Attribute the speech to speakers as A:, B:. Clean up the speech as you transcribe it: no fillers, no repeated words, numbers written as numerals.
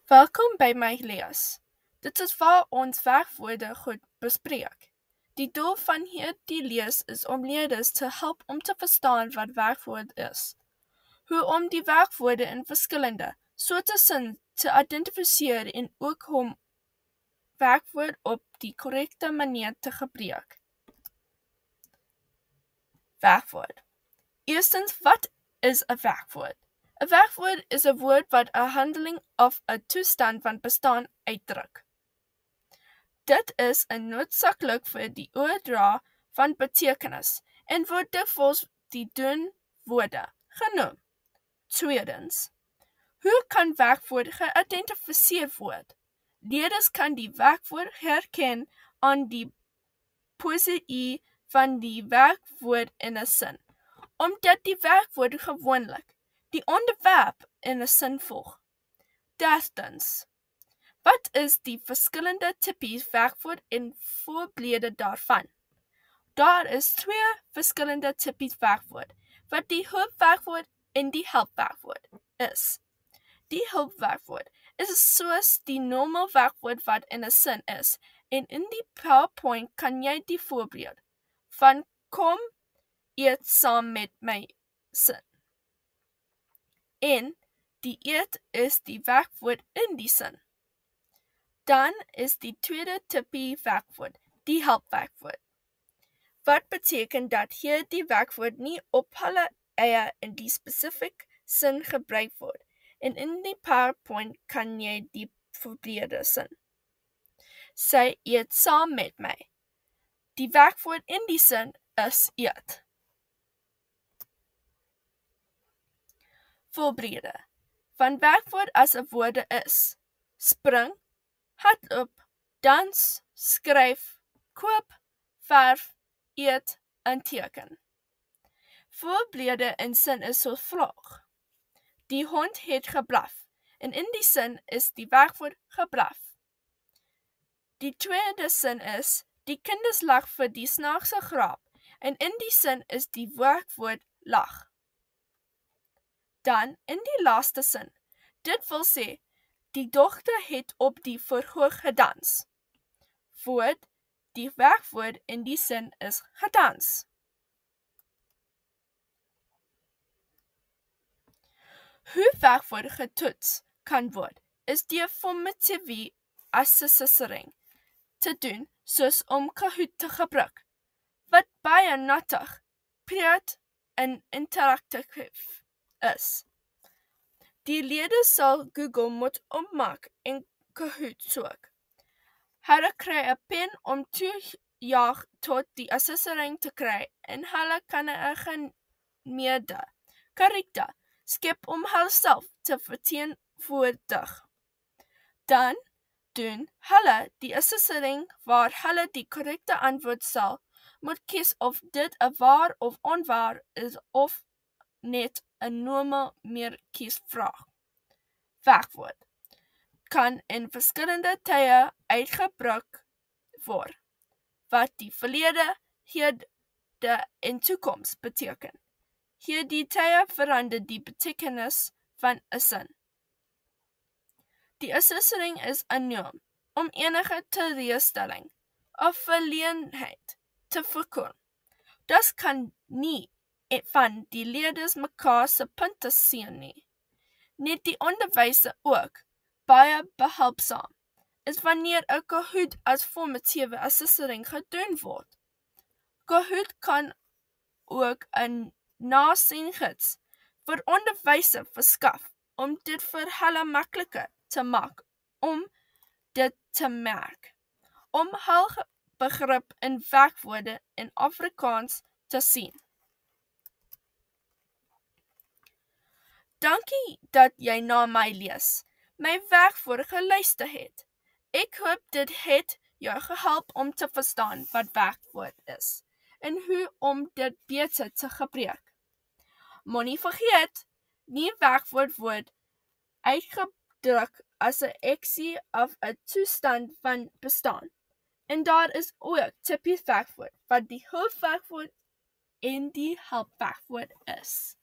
A: Welkom by my lees. Dit is waar ons werkwoorde goed bespreek. Die doel van hierdie lees is om leerders te help om te verstaan wat werkwoord is, hoe om die werkwoorde in verskillende soorte sin te identifiseer en ook om werkwoord op die korrekte manier te gebruik. Werkwoord. Eerstens, wat is 'n werkwoord? 'n werkwoord is 'n woord wat 'n handeling of 'n toestand van bestaan uitdruk. Dit is noodsaaklik vir die oordra van betekenis en word dikwels die doenwoorde genoem. Tweedens, hoe kan werkwoord geïdentifiseer word? Leerders kan die werkwoord herken aan die posisie van die werkwoord in 'n sin, omdat die werkwoord gewoonlik die onderwerp in 'n sin volg. Derdens, wat is die verskillende tipies werkwoord en voorbeelde daarvan? Daar is 2 verskillende tipies werkwoord, wat die hoofwerkwoord en die helpwerkwoord is. Die hulpwerkwoord is soos die normaal werkwoord wat in 'n sin is, en in die PowerPoint kan jy die voorbeeld van kom eet saam met my sin. En die eet is die werkwoord in die sin. Dan is die tweede tipie werkwoord, die helpwerkwoord. Wat beteken dat hierdie werkwoord nie op hulle eie in die spesifieke sin gebruik word. En in die PowerPoint kan jy die voorbeelde sien. Sy eet saam met my. Die werkwoord in die sin is eet. Voorbeelde van werkwoord as 'n woorde is: spring, hardloop, dans, skryf, koop, verf, eet en teken. Voorbeelde in sin is soos volg: die hond het geblaf, en in die sin is die werkwoord geblaf. Die tweede sin is: die kinders lag vir die snaakse grap, en in die sin is die werkwoord lag. Dan in die laaste sin, dit wil sê, die dogter het op die verhoog gedans. Die werkwoord in die sin is gedans. Hoe werkwoord getoets kan word, is deur formative assessering te doen, soos om Kahoot te gebruik, wat baie nuttig, breed en interaktief is. Die leerders sal Google moet opmaak en Kahoot soek. Hulle kry 'n pen om toejaag tot die assessering te kry en hulle kan 'n gemeede karakter skep om hulself te verteenwoordig. Dan doen hulle die assessering waar hulle die korrekte antwoord sal moet kies of dit 'n waar of onwaar is of net 'n normaal meer kiesvraag. Werkwoord kan in verskillende tye uitgebruik word, wat die verlede, hede en toekoms beteken. Hierdie tye verander die betekenis van 'n sin. Die assessering is 'n norm om enige teleurstelling of verleenheid te voorkom. Dit kan nie van die leerders mekaar se punte sien nie. Net die onderwyser ook baie behulpsaam is wanneer 'n Kahoot as formatiewe assessering gedoen word. Kahoot kan ook 'n nasiengids vir onderwysers verskaf om dit vir hulle makliker te maak om dit te merk, om hul begrip in werkwoorde in Afrikaans te sien. Dankie dat jy na my lees, my werkwoorde geluister het. Ek hoop dit het jou gehelp om te verstaan wat werkwoord is en hoe om dit beter te gebruik. Moenie vergeet, nie werkwoord word uitgedruk as 'n aksie of 'n toestand van bestaan. En daar is ook tipies werkwoord wat die hoofwerkwoord en die helpwerkwoord is.